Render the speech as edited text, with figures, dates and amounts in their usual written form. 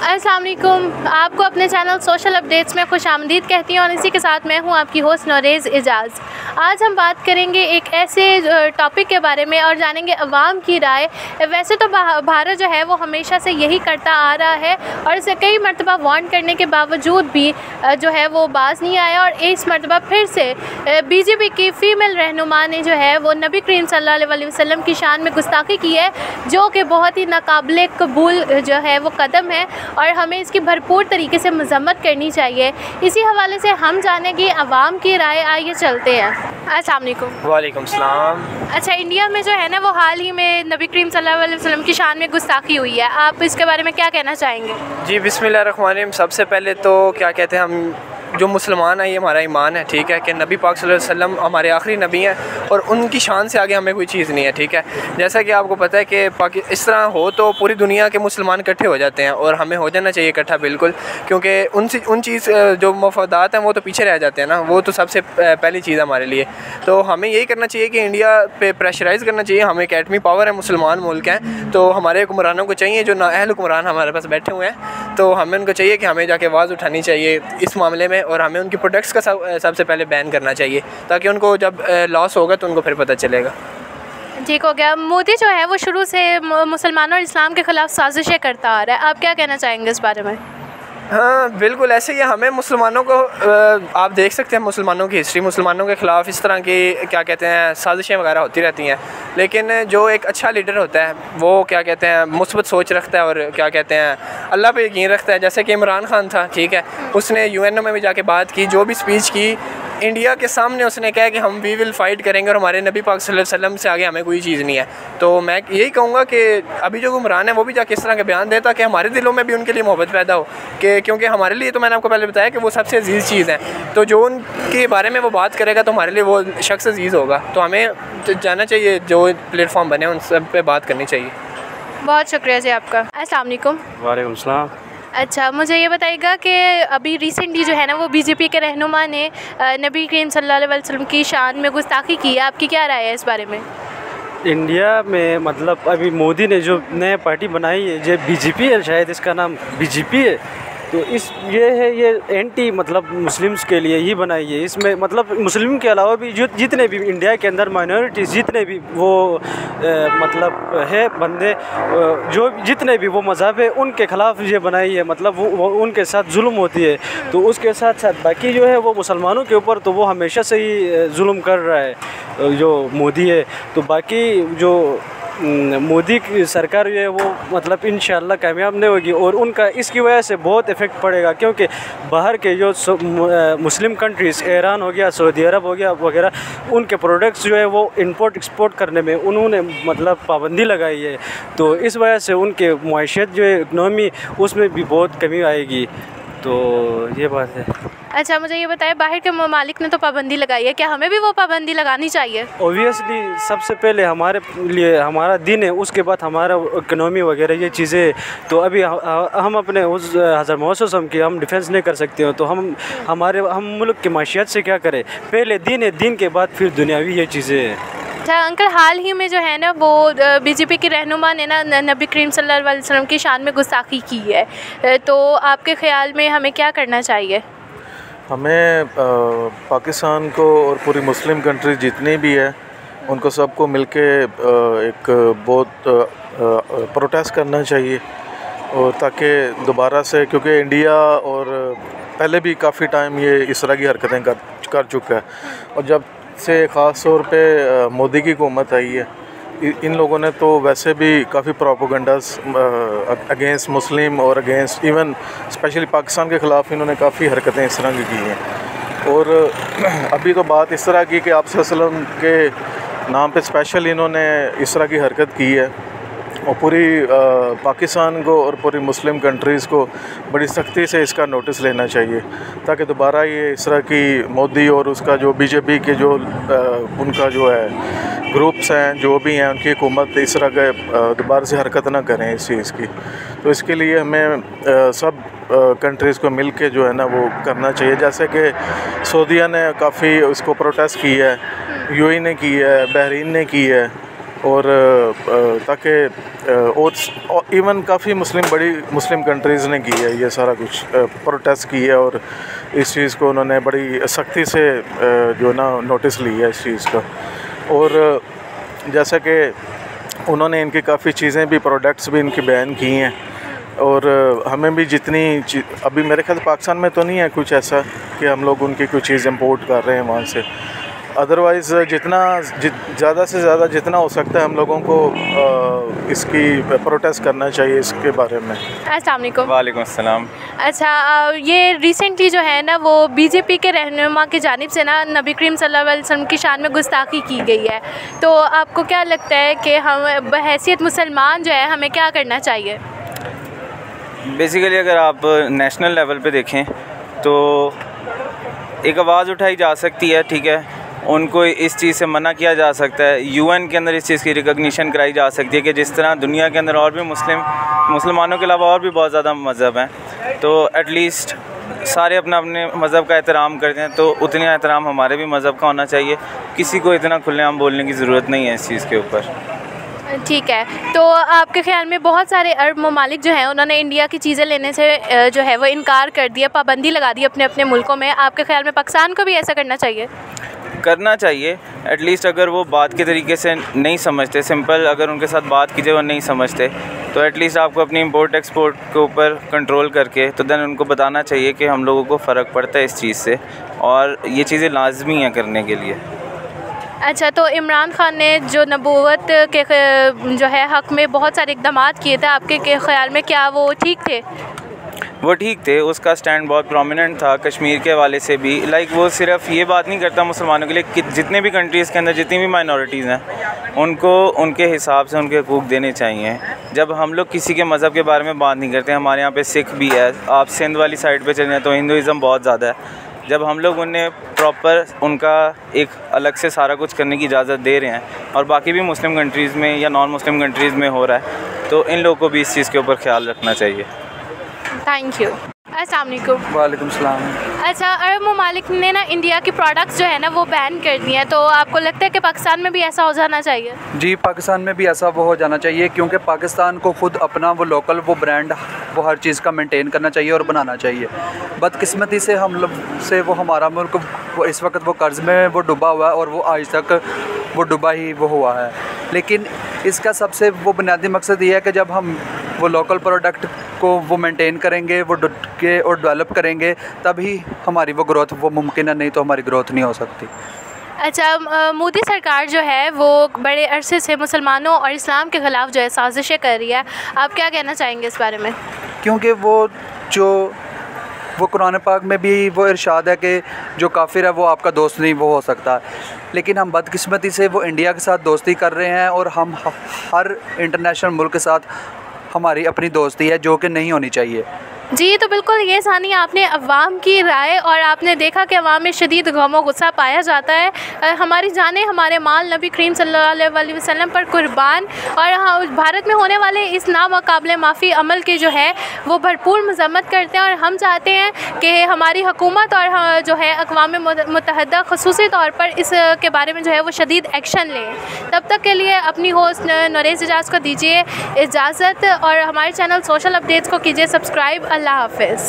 अस्सलाम वालेकुम। आपको अपने चैनल सोशल अपडेट्स में खुशामदीद कहती हूँ और इसी के साथ मैं हूँ आपकी होस्ट नौरेज़ एजाज़। आज हम बात करेंगे एक ऐसे टॉपिक के बारे में और जानेंगे अवाम की राय। वैसे तो भारत जो है वो हमेशा से यही करता आ रहा है और इसे कई मरतबा वार्न करने के बावजूद भी जो है वो बाज नहीं आया और इस मरतबा फिर से बीजेपी की फ़ीमेल रहनुमा ने जो है वो नबी करीम सल्लल्लाहु अलैहि वसल्लम की शान में गुस्ताखी की है, जो कि बहुत ही नाकाबिले कबूल जो है वो कदम है और हमें इसकी भरपूर तरीके से मज़म्मत करनी चाहिए। इसी हवाले से हम जानेंगे अवाम की राय। आइए चलते हैं। अस्सलाम वालेकुम। वालेकुम सलाम। अच्छा, इंडिया में जो है ना वो हाल ही में नबी करीम सल्लल्लाहु अलैहि वसल्लम की शान में गुस्ताखी हुई है, आप इसके बारे में क्या कहना चाहेंगे? जी बिस्मिल्लाहिर्रहमानिर्रहीम। सबसे पहले तो क्या कहते हैं, हम जो मुसलमान है ये हमारा ईमान है, ठीक है, कि नबी पाक सल्लल्लाहु अलैहि वसल्लम हमारे आखिरी नबी हैं और उनकी शान से आगे हमें कोई चीज़ नहीं है, ठीक है। जैसा कि आपको पता है कि इस तरह हो तो पूरी दुनिया के मुसलमान इकट्ठे हो जाते हैं और हमें हो जाना चाहिए इकट्ठा, बिल्कुल, क्योंकि उन चीज़ जो मफादात हैं वो तो पीछे रह जाते हैं ना, वो तो सबसे पहली चीज़ हमारे लिए। तो हमें यही करना चाहिए कि इंडिया पे प्रेशराइज़ करना चाहिए। हमें एक एटमी पावर है, मुसलमान मुल्क हैं, तो हमारे हुक्मरानों को चाहिए, जो नाअहल हुक्मरान हमारे पास बैठे हुए हैं, तो हमें उनको चाहिए कि हमें जाके आवाज़ उठानी चाहिए इस मामले में और हमें उनकी प्रोडक्ट्स का सबसे पहले बैन करना चाहिए, ताकि उनको जब लॉस होगा तो उनको फिर पता चलेगा। ठीक हो गया। मोदी जो है वो शुरू से मुसलमानों और इस्लाम के ख़िलाफ़ साजिशें करता आ रहा है, आप क्या कहना चाहेंगे इस बारे में? हाँ बिल्कुल, ऐसे ही हमें मुसलमानों को आप देख सकते हैं मुसलमानों की हिस्ट्री, मुसलमानों के ख़िलाफ़ इस तरह की क्या कहते हैं साजिशें वगैरह होती रहती हैं, लेकिन जो एक अच्छा लीडर होता है वो क्या कहते हैं मुस्बत सोच रखता है और क्या कहते हैं अल्लाह पे यकीन रखता है। जैसे कि इमरान खान था, ठीक है, उसने यूएनओ में भी जाके बात की, जो भी स्पीच की इंडिया के सामने उसने कहा कि हम वी विल फाइट करेंगे और हमारे नबी पाक सल्लल्लाहु अलैहि वसल्लम से आगे हमें कोई चीज़ नहीं है। तो मैं यही कहूँगा कि अभी जो हुक्मरान है वो भी जाके इस तरह के बयान देता कि हमारे दिलों में भी उनके लिए मोहब्बत पैदा हो, कि क्योंकि हमारे लिए तो मैंने आपको पहले बताया कि वो सबसे अजीज़ चीज़ है, तो जो उनके बारे में वो बात करेगा तो हमारे लिए वो शख्स अजीज़ होगा। तो हमें जाना चाहिए, जो प्लेटफॉर्म बने उन सब पर बात करनी चाहिए। बहुत शुक्रिया जी आपका। अस्सलाम वालेकुम। वालेकुम सलाम। अच्छा, मुझे ये बताइएगा कि अभी रिसेंटली जो है ना वो बीजेपी के रहनुमा ने नबी करीम सल्लल्लाहु अलैहि वसल्लम की शान में गुस्ताखी की है, आपकी क्या राय है इस बारे में? इंडिया में मतलब अभी मोदी ने जो नया पार्टी बनाई है, जो बीजेपी है, शायद इसका नाम बीजेपी है, तो ये एंटी मतलब मुस्लिम्स के लिए ही बनाई है। इसमें मतलब मुस्लिम के अलावा भी जितने भी इंडिया के अंदर माइनॉरिटीज़ जितने भी वो मतलब है बंदे, जो जितने भी वो मज़हब है उनके ख़िलाफ़ ये बनाई है, मतलब वो उनके साथ जुल्म होती है। तो उसके साथ साथ बाकी जो है वो मुसलमानों के ऊपर तो वो हमेशा से ही जुल्म कर रहा है जो मोदी है। तो बाकी जो मोदी की सरकार जो है वो मतलब इंशाअल्लाह कामयाब नहीं होगी और उनका इसकी वजह से बहुत इफ़ेक्ट पड़ेगा, क्योंकि बाहर के जो मुस्लिम कंट्रीज़, ईरान हो गया, सऊदी अरब हो गया वगैरह, उनके प्रोडक्ट्स जो है वो इंपोर्ट एक्सपोर्ट करने में उन्होंने मतलब पाबंदी लगाई है। तो इस वजह से उनके मुआशत जो है इकनॉमी उसमें भी बहुत कमी आएगी। तो ये बात है। अच्छा, मुझे ये बताएं, बाहर के ममालिक ने तो पाबंदी लगाई है, क्या हमें भी वो पाबंदी लगानी चाहिए? ओबियसली सबसे पहले हमारे लिए हमारा दिन है, उसके बाद हमारा इकनॉमी वगैरह ये चीज़ें। तो अभी हम अपने उस हज़रत मोहम्मद की हम डिफेंस नहीं कर सकते हो, तो हम मुल्क की माशियत से क्या करें? पहले दिन है, दिन के बाद फिर दुनियावी ये चीज़ें हैं। अच्छा अंकल, हाल ही में जो है ना वो बीजेपी की रहनुमा ने ना नबी करीम सल्लल्लाहु अलैहि वसल्लम की शान में गुस्ताखी की है, तो आपके ख़्याल में हमें क्या करना चाहिए? हमें पाकिस्तान को और पूरी मुस्लिम कंट्री जितनी भी है उनको सबको मिलके एक बहुत प्रोटेस्ट करना चाहिए, और ताकि दोबारा से, क्योंकि इंडिया और पहले भी काफ़ी टाइम ये इस तरह की हरकतें कर चुका है, और जब से ख़ास तौर पे मोदी की हुकूमत आई है, इन लोगों ने तो वैसे भी काफ़ी प्रोपेगेंडास अगेंस्ट मुस्लिम और अगेंस्ट इवन स्पेशली पाकिस्तान के ख़िलाफ़ इन्होंने काफ़ी हरकतें इस तरह की हैं। और अभी तो बात इस तरह की कि आप सल्लल्लाहु अलैहि वसल्लम के नाम पे स्पेशल इन्होंने इस तरह की हरकत की है, और पूरी पाकिस्तान को और पूरी मुस्लिम कंट्रीज़ को बड़ी सख्ती से इसका नोटिस लेना चाहिए, ताकि दोबारा ये इस तरह की मोदी और उसका जो बीजेपी के जो उनका जो है ग्रुप्स हैं, जो भी हैं, उनकी हुकूमत इस तरह के दोबारा से हरकत ना करें इस चीज़ की। तो इसके लिए हमें सब कंट्रीज़ को मिल के जो है ना वो करना चाहिए। जैसे कि सऊदीया ने काफ़ी उसको प्रोटेस्ट की है, यूएई ने की है, बहरीन ने की है, और ताकि और इवन काफ़ी बड़ी मुस्लिम कंट्रीज़ ने की है ये सारा कुछ प्रोटेस्ट की है, और इस चीज़ को उन्होंने बड़ी सख्ती से जो ना नोटिस लिया है इस चीज़ का। और जैसा कि उन्होंने इनकी काफ़ी चीज़ें भी, प्रोडक्ट्स भी इनकी बैन की हैं, और हमें भी जितनी अभी मेरे ख्याल पाकिस्तान में तो नहीं है कुछ ऐसा कि हम लोग उनकी कोई चीज़ इंपोर्ट कर रहे हैं वहाँ से। अदरवाइज़ ज़्यादा से ज़्यादा जितना हो सकता है हम लोगों को इसकी प्रोटेस्ट करना चाहिए इसके बारे में। अस्सलाम वालेकुम। वालेकुम अस्सलाम। अच्छा, ये रिसेंटली जो है ना वो बीजेपी के रहनुमा की जानिब से ना नबी करीम सल्लल्लाहु अलैहि वसल्लम की शान में गुस्ताखी की गई है, तो आपको क्या लगता है कि हम बहैसियत मुसलमान जो है हमें क्या करना चाहिए? बेसिकली अगर आप नेशनल लेवल पे देखें तो एक आवाज़ उठाई जा सकती है, ठीक है, उनको इस चीज़ से मना किया जा सकता है। यूएन के अंदर इस चीज़ की रिकॉग्निशन कराई जा सकती है कि जिस तरह दुनिया के अंदर और भी मुसलमानों के अलावा और भी बहुत ज़्यादा मज़हब हैं, तो एटलीस्ट सारे अपना अपने मज़हब का एहतराम करते हैं, तो उतनी एहतराम हमारे भी मज़हब का होना चाहिए। किसी को इतना खुलेआम बोलने की ज़रूरत नहीं है इस चीज़ के ऊपर। ठीक है, तो आपके ख़्याल में बहुत सारे अरब ममालिक जो हैं उन्होंने इंडिया की चीज़ें लेने से जो है वो इनकार कर दिया, पाबंदी लगा दी अपने अपने मुल्कों में। आपके ख़्याल में पाकिस्तान को भी ऐसा करना चाहिए? करना चाहिए। एटलीस्ट अगर वो बात के तरीके से नहीं समझते, सिंपल अगर उनके साथ बात कीजिए वो नहीं समझते, तो एटलीस्ट आपको अपनी इंपोर्ट एक्सपोर्ट के ऊपर कंट्रोल करके तो देन उनको बताना चाहिए कि हम लोगों को फ़र्क पड़ता है इस चीज़ से, और ये चीज़ें लाजमी हैं करने के लिए। अच्छा, तो इमरान खान ने जो नबूवत के जो है हक़ में बहुत सारे इक़दाम किए थे, आपके ख़्याल में क्या वो ठीक थे? वो ठीक थे, उसका स्टैंड बहुत प्रोमिनेंट था कश्मीर के हवाले से भी। लाइक वो सिर्फ ये बात नहीं करता मुसलमानों के लिए कि जितने भी कंट्रीज़ के अंदर जितनी भी माइनॉरिटीज़ हैं उनको उनके हिसाब से उनके हकूक़ देने चाहिए। जब हम लोग किसी के मज़हब के बारे में बात नहीं करते, हमारे यहाँ पे सिख भी है, आप सिंध वाली साइड पे चले जाएँ तो हिंदुज़म बहुत ज़्यादा है। जब हम लोग उन्हें प्रॉपर उनका एक अलग से सारा कुछ करने की इजाज़त दे रहे हैं, और बाकी भी मुस्लिम कंट्रीज़ में या नॉन मुस्लिम कंट्रीज़ में हो रहा है, तो इन लोगों को भी इस चीज़ के ऊपर ख्याल रखना चाहिए। Thank you. अस्सलाम वालेकुम। वालेकुम सलाम। अच्छा, अरब ममालिक ने ना इंडिया की प्रोडक्ट्स जो है ना वो बैन कर दी हैं, तो आपको लगता है कि पाकिस्तान में भी ऐसा हो जाना चाहिए? जी, पाकिस्तान में भी ऐसा वो हो जाना चाहिए, क्योंकि पाकिस्तान को ख़ुद अपना वो लोकल वो ब्रांड वो हर चीज़ का मेंटेन करना चाहिए और बनाना चाहिए। बदकिस्मती से हम लोग से वो हमारा मुल्क वो इस वक्त वो कर्ज़ में वो डूबा हुआ है, और वो आज तक वो डूबा ही वो हुआ है। लेकिन इसका सबसे वो बुनियादी मकसद ये है कि जब हम वो लोकल प्रोडक्ट को वो मेंटेन करेंगे, वो के और डेवलप करेंगे, तभी हमारी वो ग्रोथ वो मुमकिन है, नहीं तो हमारी ग्रोथ नहीं हो सकती। अच्छा, मोदी सरकार जो है वो बड़े अरसे से मुसलमानों और इस्लाम के ख़िलाफ़ जो है साजिशें कर रही है, आप क्या कहना चाहेंगे इस बारे में? क्योंकि वो कुरान पाक में भी वो इरशाद है कि जो काफिर है वो आपका दोस्त नहीं वो हो सकता, लेकिन हम बदकिस्मती से वो इंडिया के साथ दोस्ती कर रहे हैं, और हम हर इंटरनेशनल मुल्क के साथ हमारी अपनी दोस्ती है जो कि नहीं होनी चाहिए। जी, तो बिल्कुल ये सानी आपने अवाम की राय, और आपने देखा कि अवाम में शदीद गम और गुस्सा पाया जाता है। हमारी जानें हमारे माल नबी करीम सल्लल्लाहु अलैहि वसल्लम पर कुर्बान, और भारत में होने वाले इस नामुकाबले माफ़ी अमल के जो है वो भरपूर मज़म्मत करते हैं, और हम चाहते हैं कि हमारी हुकूमत और जो है अक़वाम मुत्तहिदा ख़ुसूसी तौर पर इस के बारे में जो है वो शदीद एक्शन लें। तब तक के लिए अपनी होस्ट नौरेज़ एजाज़ को दीजिए इजाज़त, और हमारे चैनल सोशल अपडेट्स को कीजिए सब्सक्राइब। अल्लाह हाफ़िज़।